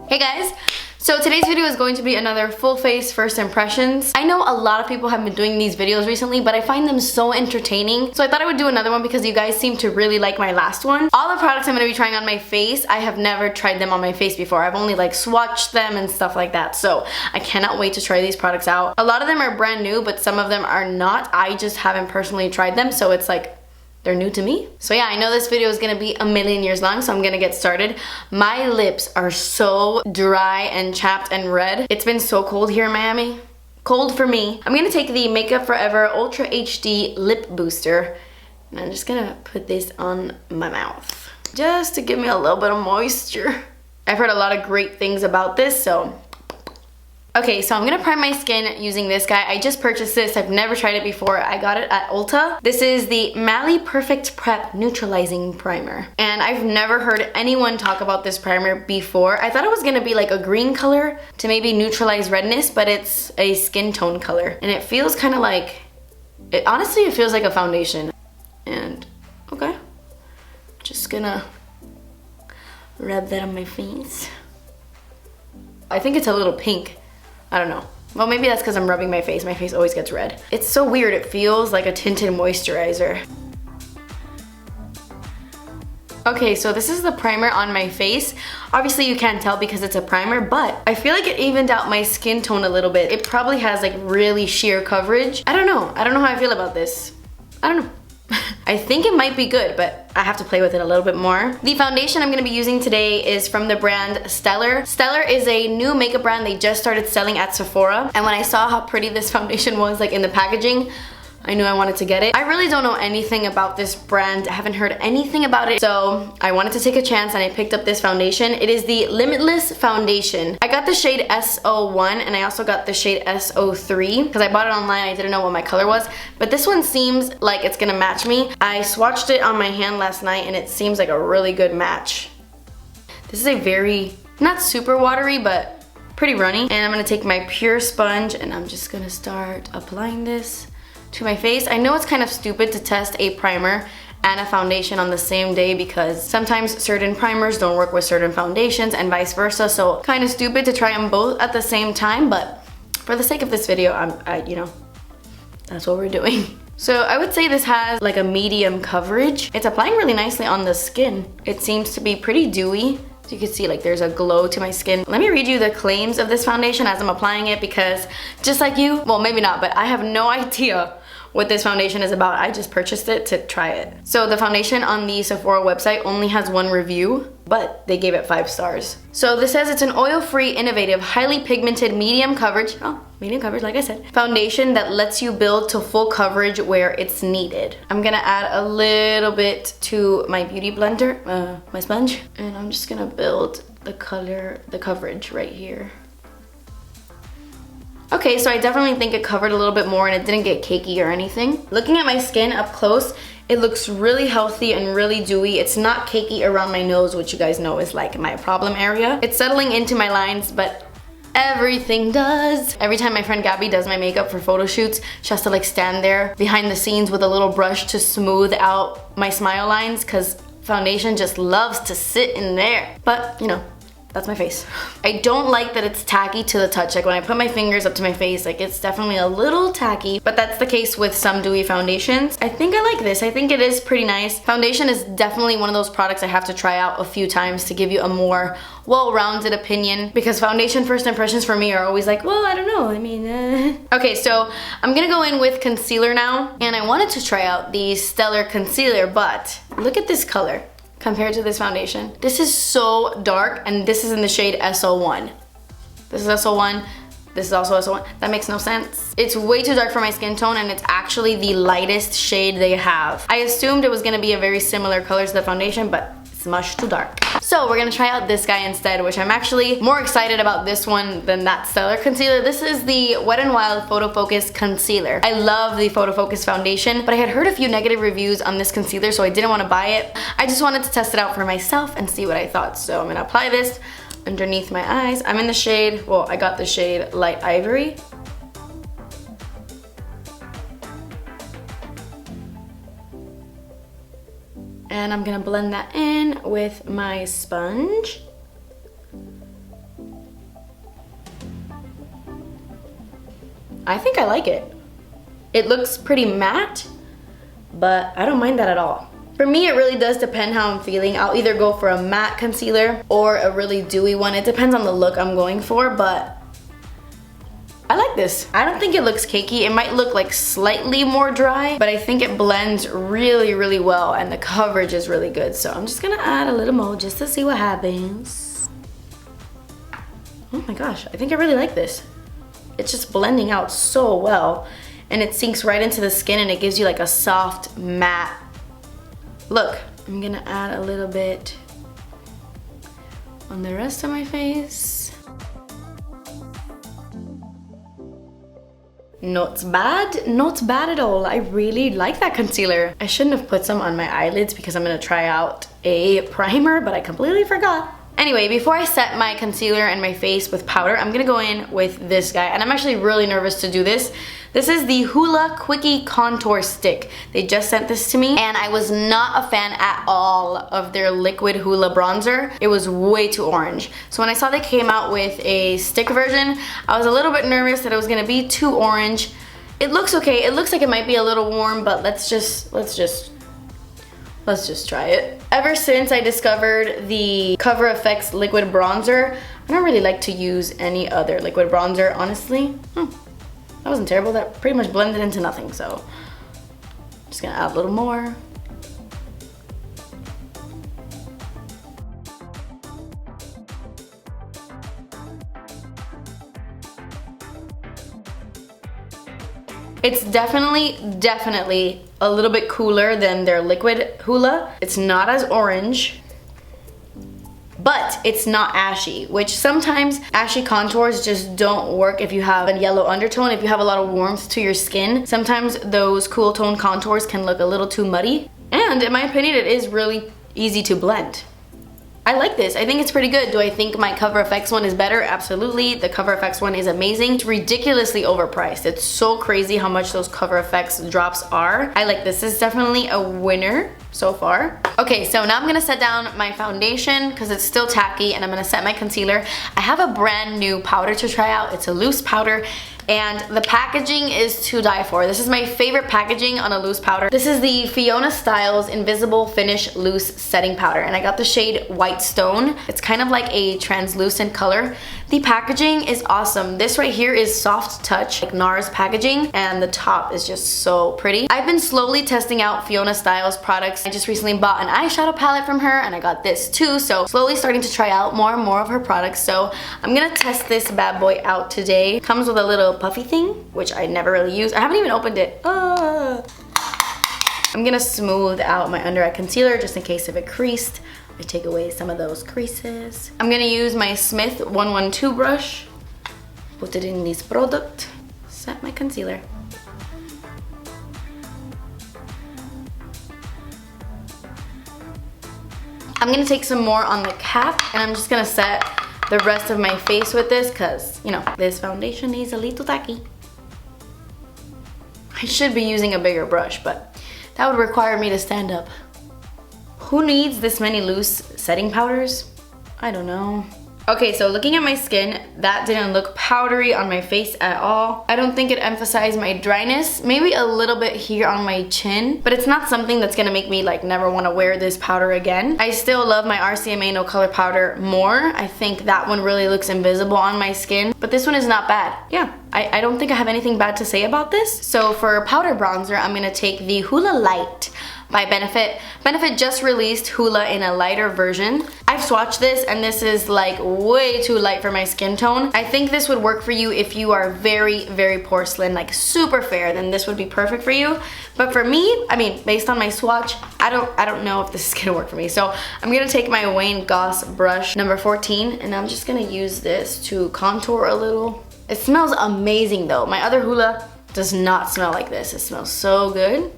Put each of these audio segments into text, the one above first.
Hey guys! So today's video is going to be another full face first impressions. I know a lot of people have been doing these videos recently, but I find them so entertaining. So I thought I would do another one because you guys seem to really like my last one. All the products I'm going to be trying on my face, I have never tried them on my face before. I've only like swatched them and stuff like that. So I cannot wait to try these products out. A lot of them are brand new, but some of them are not. I just haven't personally tried them, so it's like they're new to me. So yeah, I know this video is gonna be a million years long, so I'm gonna get started. My lips are so dry and chapped and red. It's been so cold here in Miami. Cold for me. I'm gonna take the Makeup Forever Ultra HD Lip Booster, and I'm just gonna put this on my mouth, just to give me a little bit of moisture. I've heard a lot of great things about this, so. Okay, so I'm gonna prime my skin using this guy. I just purchased this. I've never tried it before. I got it at Ulta. This is the Mally Perfect Prep Neutralizing Primer. And I've never heard anyone talk about this primer before. I thought it was gonna be like a green color to maybe neutralize redness, but it's a skin tone color. And it feels kind of like, honestly, it feels like a foundation. And, okay. Just gonna rub that on my face. I think it's a little pink. I don't know. Well, maybe that's because I'm rubbing my face. My face always gets red. It's so weird. It feels like a tinted moisturizer. Okay, so this is the primer on my face. Obviously you can't tell because it's a primer, but I feel like it evened out my skin tone a little bit. It probably has like really sheer coverage. I don't know. I don't know how I feel about this. I don't know. I think it might be good, but I have to play with it a little bit more. The foundation I'm gonna be using today is from the brand Stellar. Stellar is a new makeup brand. They just started selling at Sephora. And when I saw how pretty this foundation was like in the packaging, I knew I wanted to get it. I really don't know anything about this brand. I haven't heard anything about it. So I wanted to take a chance and I picked up this foundation. It is the Limitless foundation. I got the shade S01 and I also got the shade S03 because I bought it online. I didn't know what my color was, but this one seems like it's gonna match me. I swatched it on my hand last night and it seems like a really good match. This is a very, not super watery, but pretty runny. And I'm gonna take my pure sponge and I'm just gonna start applying this to my face. I know it's kind of stupid to test a primer and a foundation on the same day because sometimes certain primers don't work with certain foundations and vice versa, so kind of stupid to try them both at the same time, but for the sake of this video, you know, that's what we're doing. So I would say this has like a medium coverage. It's applying really nicely on the skin. It seems to be pretty dewy. So you can see like there's a glow to my skin. Let me read you the claims of this foundation as I'm applying it because just like you, well maybe not, but I have no idea what this foundation is about. I just purchased it to try it. So the foundation on the Sephora website only has one review, but they gave it 5 stars. So this says it's an oil-free, innovative, highly pigmented, medium coverage, medium coverage like I said, foundation that lets you build to full coverage where it's needed. I'm gonna add a little bit to my beauty blender, my sponge, and I'm just gonna build the coverage right here. Okay, so I definitely think it covered a little bit more and it didn't get cakey or anything. Looking at my skin up close, it looks really healthy and really dewy. It's not cakey around my nose, which you guys know is like my problem area. It's settling into my lines, but everything does. Every time my friend Gabby does my makeup for photo shoots, she has to like stand there behind the scenes with a little brush to smooth out my smile lines because foundation just loves to sit in there. But, you know, that's my face. I don't like that it's tacky to the touch. Like when I put my fingers up to my face, like it's definitely a little tacky, but that's the case with some dewy foundations. I think I like this. I think it is pretty nice. Foundation is definitely one of those products I have to try out a few times to give you a more well-rounded opinion because foundation first impressions for me are always like, well, I don't know. I mean, Okay, so I'm gonna go in with concealer now, and I wanted to try out the Stellar concealer, but look at this color compared to this foundation. This is so dark, and this is in the shade S01. This is S01, this is also S01. That makes no sense. It's way too dark for my skin tone, and it's actually the lightest shade they have. I assumed it was gonna be a very similar color to the foundation, but it's much too dark. So we're gonna try out this guy instead, which I'm actually more excited about this one than that Stellar concealer. This is the Wet n Wild Photo Focus Concealer. I love the Photo Focus foundation, but I had heard a few negative reviews on this concealer, so I didn't wanna buy it. I just wanted to test it out for myself and see what I thought. So I'm gonna apply this underneath my eyes. I'm in the shade, well, I got the shade Light Ivory. And I'm gonna blend that in with my sponge. I think I like it. It looks pretty matte, but I don't mind that at all. For me, it really does depend how I'm feeling. I'll either go for a matte concealer or a really dewy one. It depends on the look I'm going for, but I like this. I don't think it looks cakey. It might look like slightly more dry, but I think it blends really, really well, and the coverage is really good. So I'm just gonna add a little more just to see what happens. Oh my gosh, I think I really like this. It's just blending out so well, and it sinks right into the skin, and it gives you like a soft matte look. I'm gonna add a little bit on the rest of my face. Not bad, not bad at all. I really like that concealer. I shouldn't have put some on my eyelids because I'm gonna try out a primer, but I completely forgot. Anyway, before I set my concealer and my face with powder, I'm gonna go in with this guy, and I'm actually really nervous to do this. This is the Hoola Quickie Contour Stick. They just sent this to me, and I was not a fan at all of their liquid Hoola bronzer. It was way too orange. So when I saw they came out with a stick version, I was a little bit nervous that it was gonna be too orange. It looks okay. It looks like it might be a little warm, but let's just try it. Ever since I discovered the Cover FX liquid bronzer, I don't really like to use any other liquid bronzer, honestly. That wasn't terrible. That pretty much blended into nothing, so I'm just gonna add a little more. It's definitely a little bit cooler than their liquid Hoola. It's not as orange, but it's not ashy, which sometimes ashy contours just don't work if you have a yellow undertone, if you have a lot of warmth to your skin. Sometimes those cool tone contours can look a little too muddy. And in my opinion, it is really easy to blend. I like this. I think it's pretty good. Do I think my Cover FX one is better? Absolutely. The Cover FX one is amazing. It's ridiculously overpriced. It's so crazy how much those Cover FX drops are. I like this. This is definitely a winner so far. Okay, so now I'm gonna set down my foundation because it's still tacky, and I'm gonna set my concealer. I have a brand new powder to try out. It's a loose powder, and the packaging is to die for. This is my favorite packaging on a loose powder. This is the Fiona Stiles Invisible Finish Loose Setting Powder, and I got the shade White Stone. It's kind of like a translucent color. The packaging is awesome. This right here is soft touch, like NARS packaging, and the top is just so pretty. I've been slowly testing out Fiona Stiles products. I just recently bought an eyeshadow palette from her, and I got this too, so slowly starting to try out more and more of her products. So I'm gonna test this bad boy out today. Comes with a little puffy thing, which I never really use. I haven't even opened it. I'm gonna smooth out my under eye concealer just in case if it creased. I take away some of those creases. I'm gonna use my Smith 112 brush, put it in this product, set my concealer. I'm gonna take some more on the cap, and I'm just gonna set the rest of my face with this because, you know, this foundation is a little tacky. I should be using a bigger brush, but that would require me to stand up. Who needs this many loose setting powders? I don't know. Okay, so looking at my skin, that didn't look powdery on my face at all. I don't think it emphasized my dryness. Maybe a little bit here on my chin, but it's not something that's gonna make me like never wanna wear this powder again. I still love my RCMA No Color powder more. I think that one really looks invisible on my skin, but this one is not bad. Yeah, I don't think I have anything bad to say about this. So for powder bronzer, I'm gonna take the Hoola Lite by Benefit. Benefit just released Hoola in a lighter version. I've swatched this, and this is like way too light for my skin tone. I think this would work for you if you are very, very porcelain, like super fair, then this would be perfect for you. But for me, I mean, based on my swatch, I don't know if this is gonna work for me. So I'm gonna take my Wayne Goss brush number 14, and I'm just gonna use this to contour a little. It smells amazing though. My other Hoola does not smell like this. It smells so good.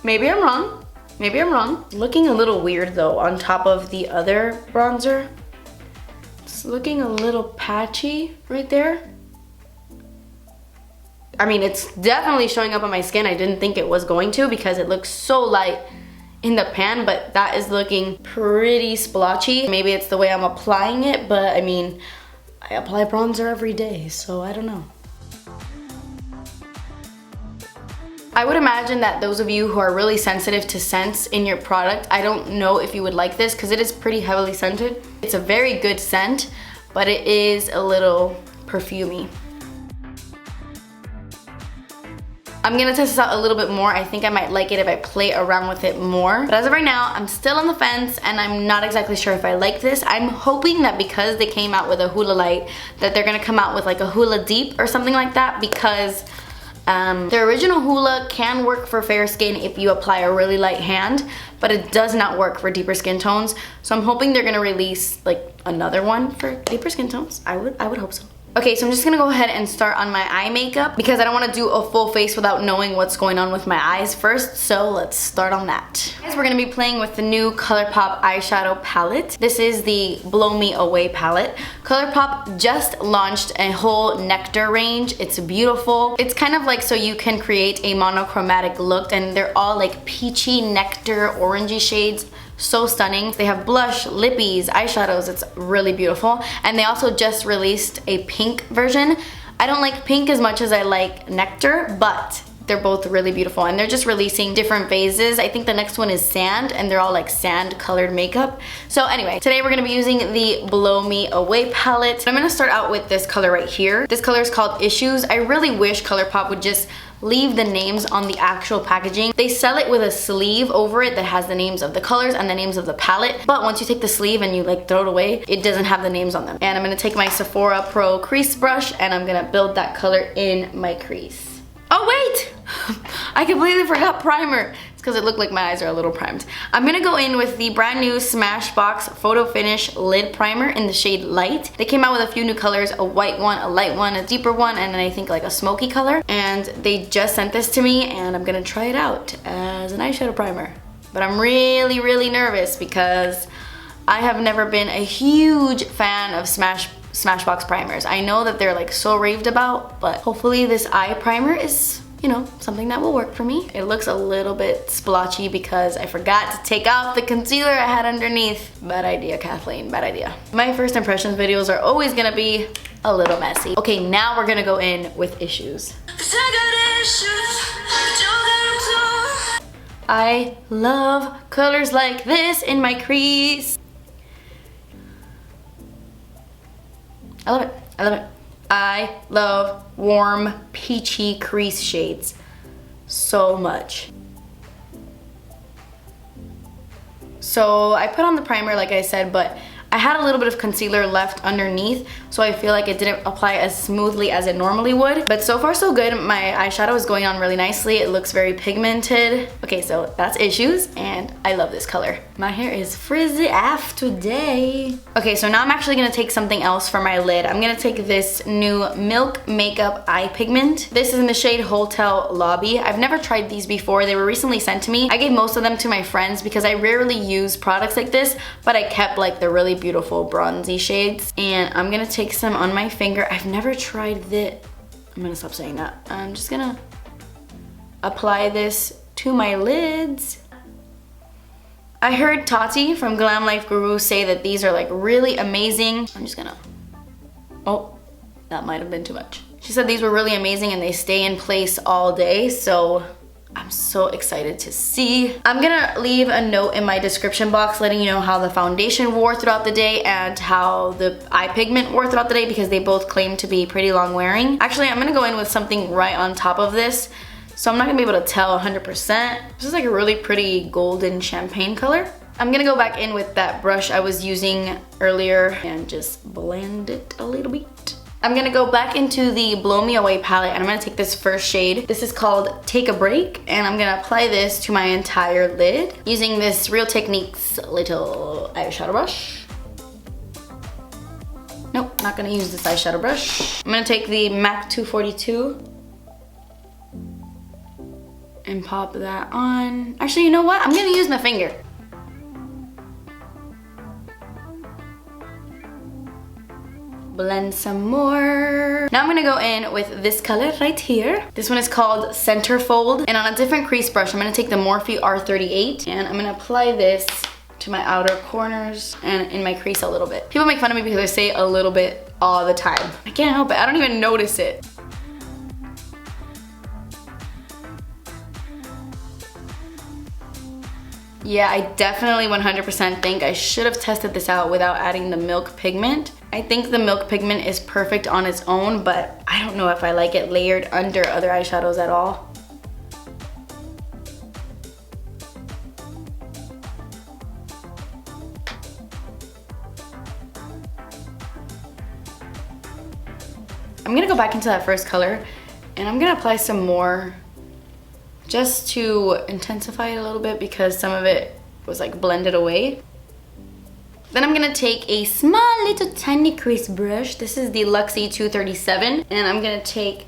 Maybe I'm wrong. Maybe I'm wrong. Looking a little weird though on top of the other bronzer. It's looking a little patchy right there. I mean, it's definitely showing up on my skin. I didn't think it was going to because it looks so light in the pan, but that is looking pretty splotchy. Maybe it's the way I'm applying it, but I mean, I apply bronzer every day, so I don't know. I would imagine that those of you who are really sensitive to scents in your product, I don't know if you would like this because it is pretty heavily scented. It's a very good scent, but it is a little perfumey. I'm gonna test this out a little bit more. I think I might like it if I play around with it more. But as of right now, I'm still on the fence and I'm not exactly sure if I like this. I'm hoping that because they came out with a Hoola Lite, that they're gonna come out with like a Hoola Deep or something like that, because the original Hoola can work for fair skin if you apply a really light hand, but it does not work for deeper skin tones. So I'm hoping they're gonna release like another one for deeper skin tones. I would hope so. Okay, so I'm just gonna go ahead and start on my eye makeup because I don't wanna do a full face without knowing what's going on with my eyes first, so let's start on that. Guys, we're gonna be playing with the new Colourpop eyeshadow palette. This is the Blow Me Away palette. Colourpop just launched a whole nectar range. It's beautiful. It's kind of like so you can create a monochromatic look, and they're all like peachy, nectar, orangey shades. So stunning. They have blush, lippies, eyeshadows. It's really beautiful. And they also just released a pink version. I don't like pink as much as I like nectar, but they're both really beautiful, and they're just releasing different phases. I think the next one is sand, and they're all like sand colored makeup. So anyway, today we're gonna be using the Blow Me Away palette. I'm gonna start out with this color right here. This color is called Issues. I really wish Colourpop would just leave the names on the actual packaging. They sell it with a sleeve over it that has the names of the colors and the names of the palette, but once you take the sleeve and you like throw it away, it doesn't have the names on them. And I'm gonna take my Sephora Pro crease brush and I'm gonna build that color in my crease. Oh wait! I completely forgot primer. It's because it looked like my eyes are a little primed. I'm gonna go in with the brand new Smashbox Photo Finish Lid Primer in the shade Light. They came out with a few new colors, a white one, a light one, a deeper one, and then I think like a smoky color. And they just sent this to me and I'm gonna try it out as an eyeshadow primer. But I'm really, really nervous because I have never been a huge fan of Smashbox primers. I know that they're like so raved about, but hopefully this eye primer is, you know, something that will work for me. It looks a little bit splotchy because I forgot to take off the concealer I had underneath. Bad idea, Kathleen, bad idea. My first impressions videos are always gonna be a little messy. Okay, now we're gonna go in with Issues. I love colors like this in my crease. I love it, I love it. I love warm, peachy crease shades so much. So I put on the primer like I said, but I had a little bit of concealer left underneath, so I feel like it didn't apply as smoothly as it normally would. But so far so good. My eyeshadow is going on really nicely. It looks very pigmented. Okay, so that's Issues, and I love this color. My hair is frizzy af today. Okay, so now I'm actually gonna take something else for my lid. I'm gonna take this new Milk Makeup Eye Pigment. This is in the shade Hotel Lobby. I've never tried these before. They were recently sent to me. I gave most of them to my friends because I rarely use products like this, but I kept like the really beautiful bronzy shades. And I'm gonna take some on my finger. I've never tried this. I'm gonna stop saying that. I'm just gonna apply this to my lids. I heard Tati from Glam Life Guru say that these are like really amazing. I'm just gonna, oh, that might have been too much. She said these were really amazing and they stay in place all day, so I'm so excited to see. I'm gonna leave a note in my description box letting you know how the foundation wore throughout the day and how the eye pigment wore throughout the day because they both claim to be pretty long wearing. Actually, I'm gonna go in with something right on top of this, so I'm not gonna be able to tell 100%. This is like a really pretty golden champagne color. I'm gonna go back in with that brush I was using earlier and just blend it a little bit. I'm gonna go back into the Blow Me Away palette and I'm gonna take this first shade. This is called Take a Break, and I'm gonna apply this to my entire lid using this Real Techniques little eyeshadow brush. Nope, not gonna use this eyeshadow brush. I'm gonna take the MAC 242 and pop that on. Actually, you know what? I'm gonna use my finger. blend some more. Now I'm gonna go in with this color right here. This one is called Centerfold, and on a different crease brush, I'm gonna take the Morphe R38, and I'm gonna apply this to my outer corners and in my crease a little bit. People make fun of me because I say a little bit all the time. I can't help it, I don't even notice it. Yeah, I definitely 100% think I should have tested this out without adding the milk pigment. I think the milk pigment is perfect on its own, but I don't know if I like it layered under other eyeshadows at all. I'm gonna go back into that first color and I'm gonna apply some more just to intensify it a little bit because some of it was like blended away. Then I'm gonna take a small little tiny crease brush. This is the Luxie 237, and I'm gonna take,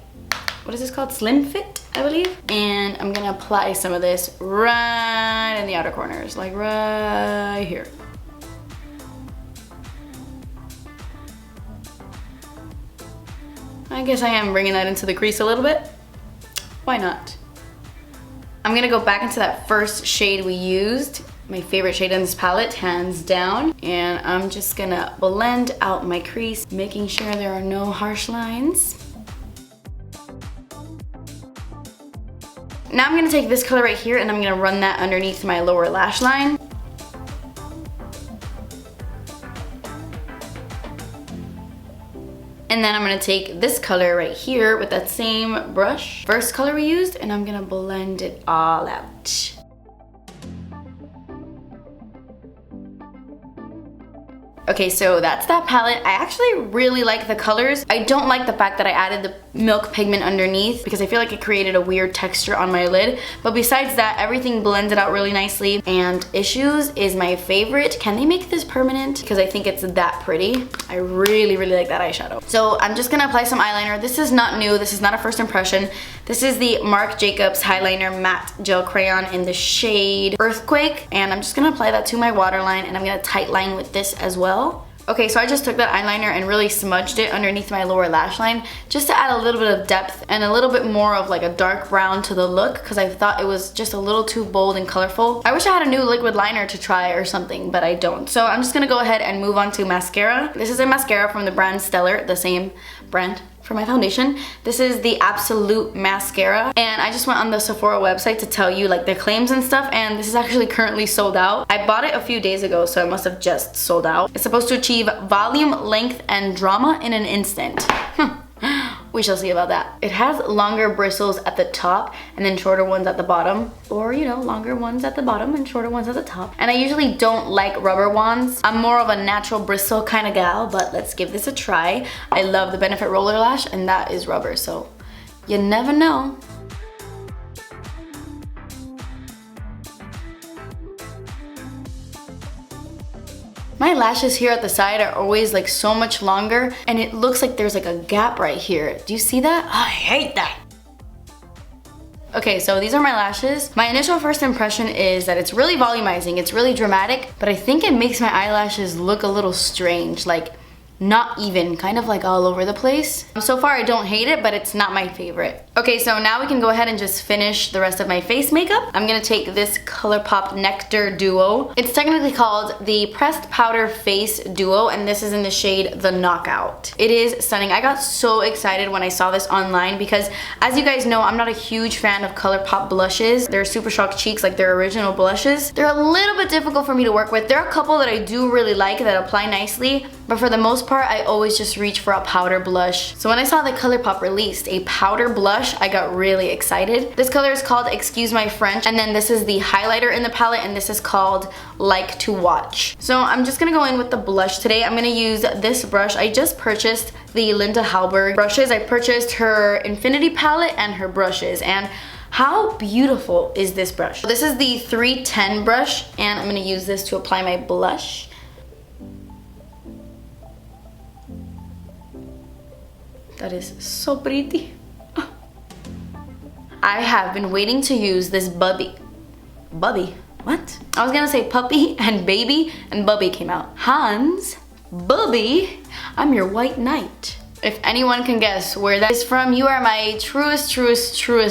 what is this called? Slim Fit, I believe. And I'm gonna apply some of this right in the outer corners, like right here. I guess I am bringing that into the crease a little bit. Why not? I'm gonna go back into that first shade we used, my favorite shade in this palette, hands down. And I'm just gonna blend out my crease, making sure there are no harsh lines. Now I'm gonna take this color right here and I'm gonna run that underneath my lower lash line. And then I'm gonna take this color right here with that same brush, first color we used, and I'm gonna blend it all out. Okay, so that's that palette. I actually really like the colors. I don't like the fact that I added the milk pigment underneath because I feel like it created a weird texture on my lid. But besides that, everything blended out really nicely. And Issues is my favorite. Can they make this permanent? Because I think it's that pretty. I really, really like that eyeshadow. So I'm just gonna apply some eyeliner. This is not new. This is not a first impression. This is the Marc Jacobs Highliner Matte Gel Crayon in the shade Earthquake. And I'm just gonna apply that to my waterline, and I'm gonna tight line with this as well. Okay, so I just took that eyeliner and really smudged it underneath my lower lash line just to add a little bit of depth and a little bit more of like a dark brown to the look because I thought it was just a little too bold and colorful. I wish I had a new liquid liner to try or something, but I don't. So I'm just gonna go ahead and move on to mascara. This is a mascara from the brand Stellar, the same brand for my foundation. This is the Absolute Mascara, and I just went on the Sephora website to tell you like their claims and stuff, and this is actually currently sold out. I bought it a few days ago, so it must have just sold out. It's supposed to achieve volume, length, and drama in an instant. We shall see about that. It has longer bristles at the top and then shorter ones at the bottom, or you know, longer ones at the bottom and shorter ones at the top. And I usually don't like rubber wands. I'm more of a natural bristle kind of gal, but let's give this a try. I love the Benefit Roller Lash, and that is rubber, so you never know. My lashes here at the side are always like so much longer, and it looks like there's like a gap right here. Do you see that? I hate that. Okay, so these are my lashes. My initial first impression is that it's really volumizing, it's really dramatic, but I think it makes my eyelashes look a little strange, like not even, kind of like all over the place. So far I don't hate it, but it's not my favorite. Okay, so now we can go ahead and just finish the rest of my face makeup. I'm gonna take this Colourpop Nectar Duo. It's technically called the Pressed Powder Face Duo, and this is in the shade The Knockout. It is stunning. I got so excited when I saw this online because, as you guys know, I'm not a huge fan of Colourpop blushes. They're Super Shock Cheeks, like their original blushes. They're a little bit difficult for me to work with. There are a couple that I do really like that apply nicely, but for the most part, I always just reach for a powder blush. So when I saw that Colourpop released a powder blush, I got really excited. This color is called Excuse My French, and then this is the highlighter in the palette, and this is called Like to Watch. So I'm just gonna go in with the blush today. I'm gonna use this brush. I just purchased the Linda Hallberg brushes. I purchased her Infinity palette and her brushes, and how beautiful is this brush? This is the 310 brush, and I'm gonna use this to apply my blush. That is so pretty. I have been waiting to use this Bubby? What? I was gonna say puppy and baby, and Bubby came out. Hans, Bubby, I'm your white knight. If anyone can guess where that is from, you are my truest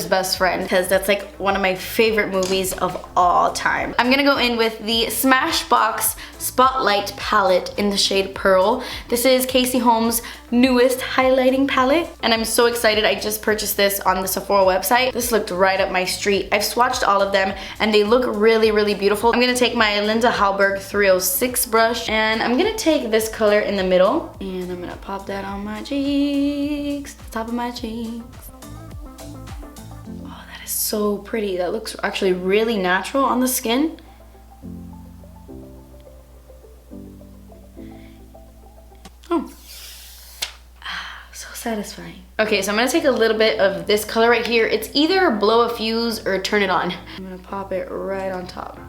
best friend, because that's like one of my favorite movies of all time. I'm gonna go in with the Smashbox Spotlight palette in the shade Pearl. This is Casey Holmes' newest highlighting palette, and I'm so excited. I just purchased this on the Sephora website. This looked right up my street. I've swatched all of them and they look really beautiful. I'm gonna take my Linda Hallberg 306 brush and I'm gonna take this color in the middle and I'm gonna pop that on my cheeks, top of my cheeks. Oh, that is so pretty. That looks actually really natural on the skin. Oh, so satisfying. Okay, so I'm gonna take a little bit of this color right here. It's either blow a fuse or turn it on. I'm gonna pop it right on top.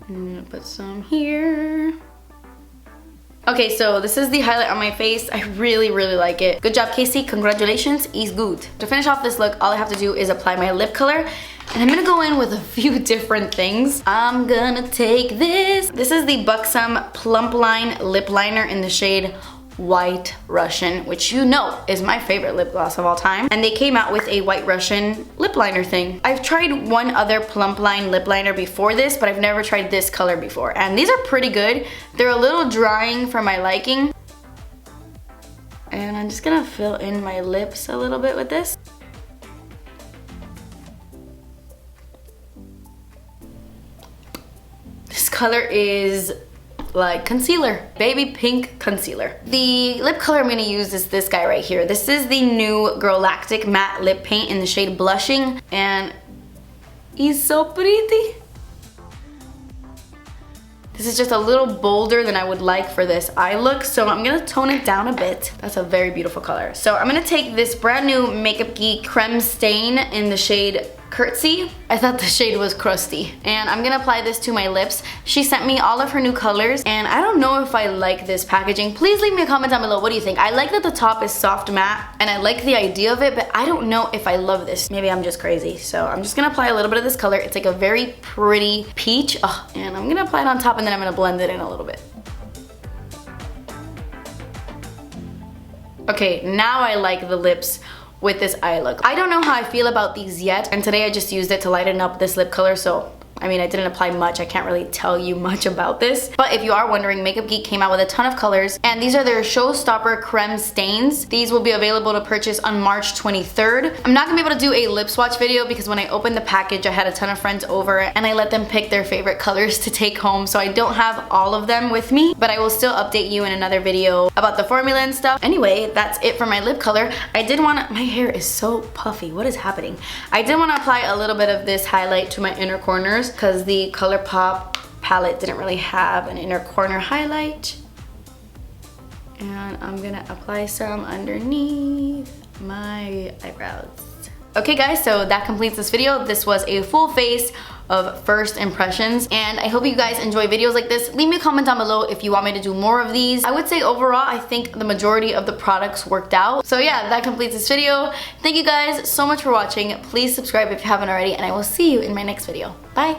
I'm gonna put some here. Okay, so this is the highlight on my face. I really like it. Good job, Casey. Congratulations. It's good. To finish off this look, all I have to do is apply my lip color. And I'm gonna go in with a few different things. I'm gonna take this. This is the Buxom Plump Line Lip Liner in the shade White Russian, which you know is my favorite lip gloss of all time. And they came out with a White Russian lip liner thing. I've tried one other Plump Line lip liner before this, but I've never tried this color before. And these are pretty good. They're a little drying for my liking. And I'm just gonna fill in my lips a little bit with this. This color is like concealer, baby pink concealer. The lip color I'm gonna use is this guy right here. This is the new Galactic Matte Lip Paint in the shade Blushing, and he's so pretty. This is just a little bolder than I would like for this eye look, so I'm gonna tone it down a bit. That's a very beautiful color. So I'm gonna take this brand new Makeup Geek Creme Stain in the shade Curtsy. I thought the shade was crusty. And I'm gonna apply this to my lips. She sent me all of her new colors, and I don't know if I like this packaging. Please leave me a comment down below. What do you think? I like that the top is soft matte, and I like the idea of it, but I don't know if I love this. Maybe I'm just crazy. So I'm just gonna apply a little bit of this color. It's like a very pretty peach. Oh, and I'm gonna apply it on top, and then I'm gonna blend it in a little bit. Okay, now I like the lips with this eye look. I don't know how I feel about these yet, and today I just used it to lighten up this lip color, so I mean, I didn't apply much. I can't really tell you much about this. But if you are wondering, Makeup Geek came out with a ton of colors, and these are their Showstopper Creme Stains. These will be available to purchase on March 23rd. I'm not gonna be able to do a lip swatch video because when I opened the package, I had a ton of friends over and I let them pick their favorite colors to take home, so I don't have all of them with me, but I will still update you in another video about the formula and stuff. Anyway, that's it for my lip color. I did wanna, my hair is so puffy. What is happening? I did wanna apply a little bit of this highlight to my inner corners because the Colourpop palette didn't really have an inner corner highlight. And I'm gonna apply some underneath my eyebrows. Okay guys, so that completes this video. This was a full face of first impressions, and I hope you guys enjoy videos like this. Leave me a comment down below if you want me to do more of these. I would say overall, I think the majority of the products worked out. So yeah, that completes this video. Thank you guys so much for watching. Please subscribe if you haven't already, and I will see you in my next video. Bye.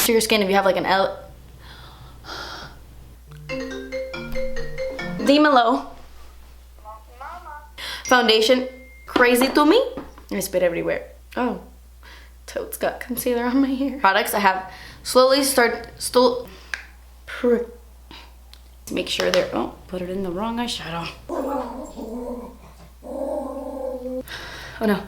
To your skin if you have like an L. Dímelo. Foundation. Crazy to me. I spit everywhere. Oh. Totes got concealer on my hair. Products I have slowly make sure they're, oh, put it in the wrong eyeshadow. Oh no.